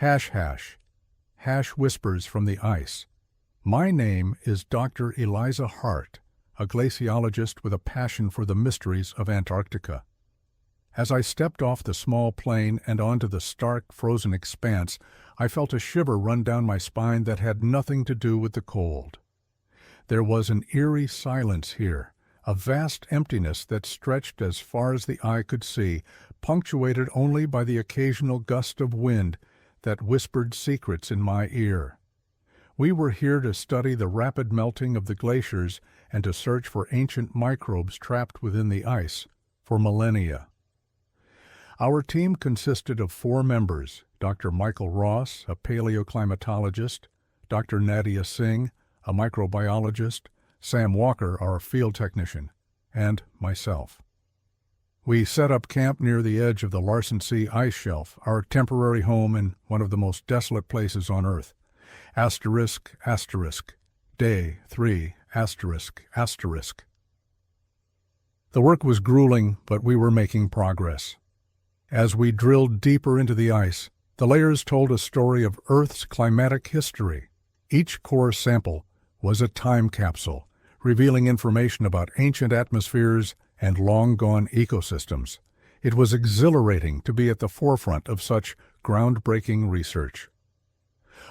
Hash hash. Hash whispers from the ice. My name is Dr. Eliza Hart, a glaciologist with a passion for the mysteries of Antarctica. As I stepped off the small plane and onto the stark, frozen expanse, I felt a shiver run down my spine that had nothing to do with the cold. There was an eerie silence here, a vast emptiness that stretched as far as the eye could see, punctuated only by the occasional gust of wind that whispered secrets in my ear. We were here to study the rapid melting of the glaciers and to search for ancient microbes trapped within the ice for millennia. Our team consisted of 4 members: Dr. Michael Ross, a paleoclimatologist, Dr. Nadia Singh, a microbiologist, Sam Walker, our field technician, and myself. We set up camp near the edge of the Larsen C ice shelf, our temporary home in one of the most desolate places on Earth. Asterisk, asterisk, day 3, asterisk, asterisk. The work was grueling, but we were making progress. As we drilled deeper into the ice, the layers told a story of Earth's climatic history. Each core sample was a time capsule, revealing information about ancient atmospheres and long-gone ecosystems. It was exhilarating to be at the forefront of such groundbreaking research.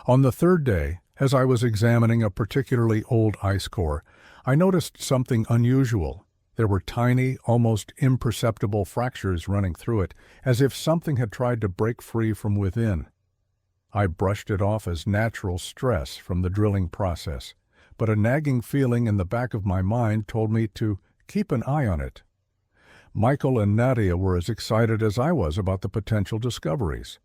On the 3rd day, as I was examining a particularly old ice core, I noticed something unusual. There were tiny, almost imperceptible fractures running through it, as if something had tried to break free from within. I brushed it off as natural stress from the drilling process, but a nagging feeling in the back of my mind told me to keep an eye on it. Michael and Nadia were as excited as I was about the potential discoveries.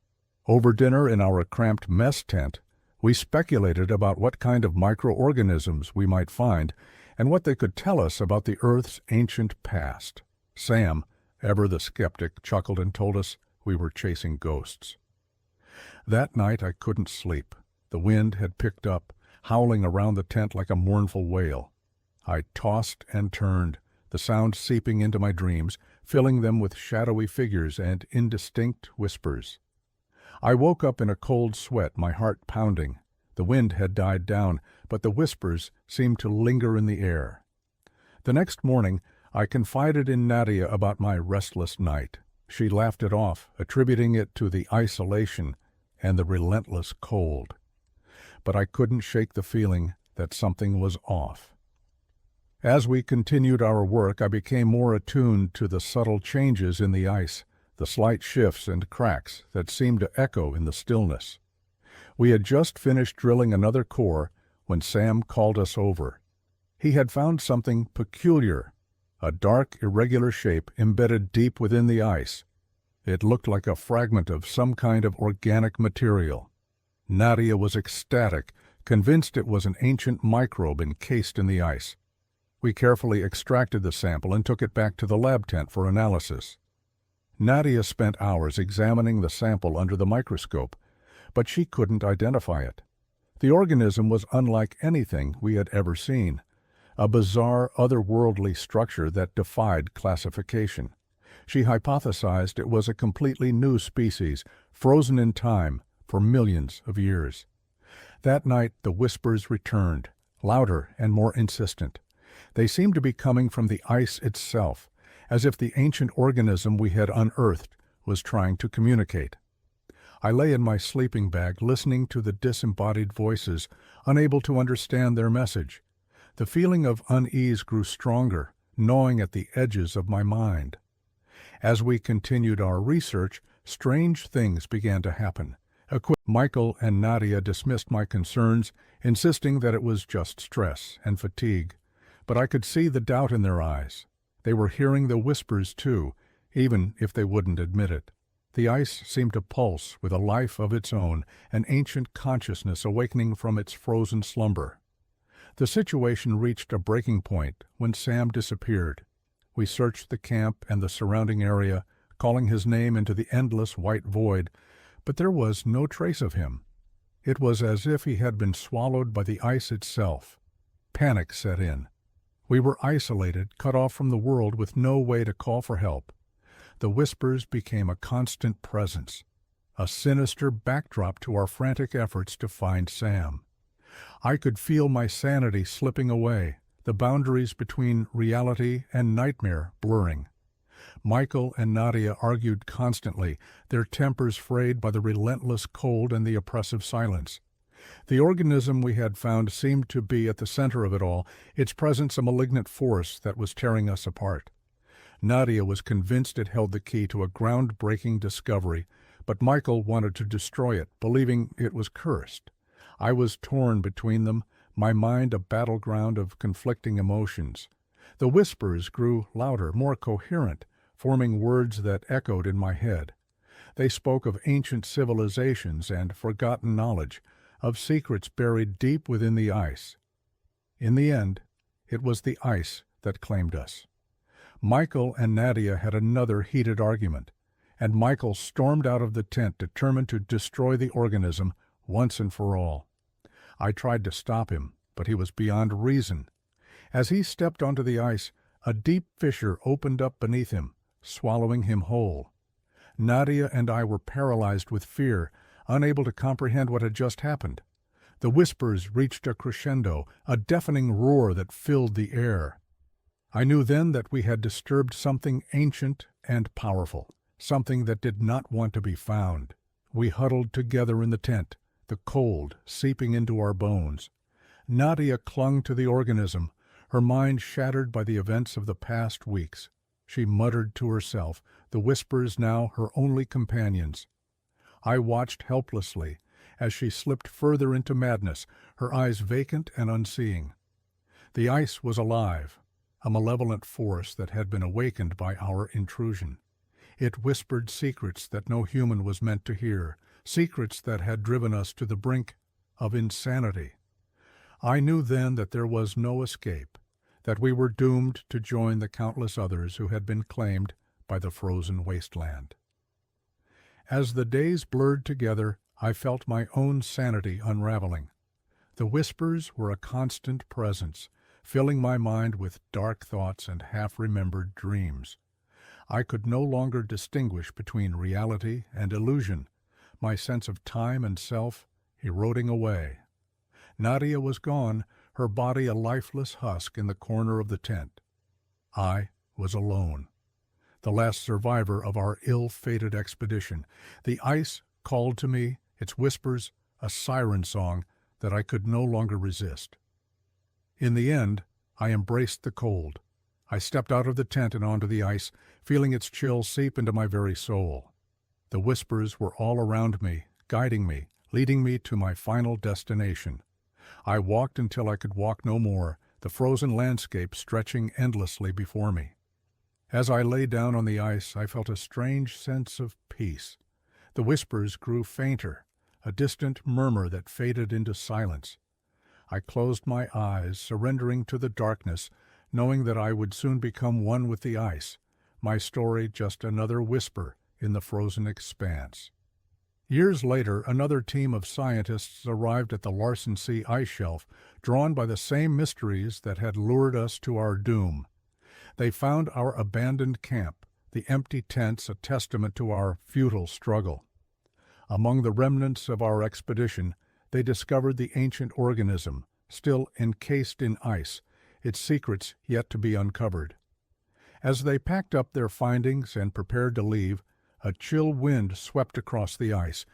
Over dinner in our cramped mess tent, we speculated about what kind of microorganisms we might find and what they could tell us about the Earth's ancient past. Sam, ever the skeptic, chuckled and told us we were chasing ghosts. That night I couldn't sleep. The wind had picked up, howling around the tent like a mournful wail. I tossed and turned, the sound seeping into my dreams, filling them with shadowy figures and indistinct whispers. I woke up in a cold sweat, my heart pounding. The wind had died down, but the whispers seemed to linger in the air. The next morning, I confided in Nadia about my restless night. She laughed it off, attributing it to the isolation and the relentless cold. But I couldn't shake the feeling that something was off. As we continued our work, I became more attuned to the subtle changes in the ice, the slight shifts and cracks that seemed to echo in the stillness. We had just finished drilling another core when Sam called us over. He had found something peculiar, a dark, irregular shape embedded deep within the ice. It looked like a fragment of some kind of organic material. Nadia was ecstatic, convinced it was an ancient microbe encased in the ice. We carefully extracted the sample and took it back to the lab tent for analysis. Nadia spent hours examining the sample under the microscope, but she couldn't identify it. The organism was unlike anything we had ever seen, a bizarre, otherworldly structure that defied classification. She hypothesized it was a completely new species, frozen in time for millions of years. That night the whispers returned, louder and more insistent. They seemed to be coming from the ice itself, as if the ancient organism we had unearthed was trying to communicate. I lay in my sleeping bag listening to the disembodied voices, unable to understand their message. The feeling of unease grew stronger, gnawing at the edges of my mind. As we continued our research, strange things began to happen. Michael and Nadia dismissed my concerns, insisting that it was just stress and fatigue. But I could see the doubt in their eyes. They were hearing the whispers too, even if they wouldn't admit it. The ice seemed to pulse with a life of its own, an ancient consciousness awakening from its frozen slumber. The situation reached a breaking point when Sam disappeared. We searched the camp and the surrounding area, calling his name into the endless white void, but there was no trace of him. It was as if he had been swallowed by the ice itself. Panic set in. We were isolated, cut off from the world with no way to call for help. The whispers became a constant presence, a sinister backdrop to our frantic efforts to find Sam. I could feel my sanity slipping away, the boundaries between reality and nightmare blurring. Michael and Nadia argued constantly, their tempers frayed by the relentless cold and the oppressive silence. The organism we had found seemed to be at the center of it all, its presence a malignant force that was tearing us apart. Nadia was convinced it held the key to a groundbreaking discovery, but Michael wanted to destroy it, believing it was cursed. I was torn between them, my mind a battleground of conflicting emotions. The whispers grew louder, more coherent, forming words that echoed in my head. They spoke of ancient civilizations and forgotten knowledge, of secrets buried deep within the ice. In the end, it was the ice that claimed us. Michael and Nadia had another heated argument, and Michael stormed out of the tent determined to destroy the organism once and for all. I tried to stop him, but he was beyond reason. As he stepped onto the ice, a deep fissure opened up beneath him, swallowing him whole. Nadia and I were paralyzed with fear, unable to comprehend what had just happened. The whispers reached a crescendo, a deafening roar that filled the air. I knew then that we had disturbed something ancient and powerful, something that did not want to be found. We huddled together in the tent, the cold seeping into our bones. Nadia clung to the organism, her mind shattered by the events of the past weeks. She muttered to herself, the whispers now her only companions. I watched helplessly as she slipped further into madness, her eyes vacant and unseeing. The ice was alive, a malevolent force that had been awakened by our intrusion. It whispered secrets that no human was meant to hear, secrets that had driven us to the brink of insanity. I knew then that there was no escape, that we were doomed to join the countless others who had been claimed by the frozen wasteland. As the days blurred together, I felt my own sanity unraveling. The whispers were a constant presence, filling my mind with dark thoughts and half-remembered dreams. I could no longer distinguish between reality and illusion, my sense of time and self eroding away. Nadia was gone, her body a lifeless husk in the corner of the tent. I was alone, the last survivor of our ill-fated expedition. The ice called to me, its whispers a siren song that I could no longer resist. In the end, I embraced the cold. I stepped out of the tent and onto the ice, feeling its chill seep into my very soul. The whispers were all around me, guiding me, leading me to my final destination. I walked until I could walk no more, the frozen landscape stretching endlessly before me. As I lay down on the ice, I felt a strange sense of peace. The whispers grew fainter, a distant murmur that faded into silence. I closed my eyes, surrendering to the darkness, knowing that I would soon become one with the ice, my story just another whisper in the frozen expanse. Years later, another team of scientists arrived at the Larsen C ice shelf, drawn by the same mysteries that had lured us to our doom. They found our abandoned camp, the empty tents a testament to our futile struggle. Among the remnants of our expedition, they discovered the ancient organism, still encased in ice, its secrets yet to be uncovered. As they packed up their findings and prepared to leave, a chill wind swept across the ice,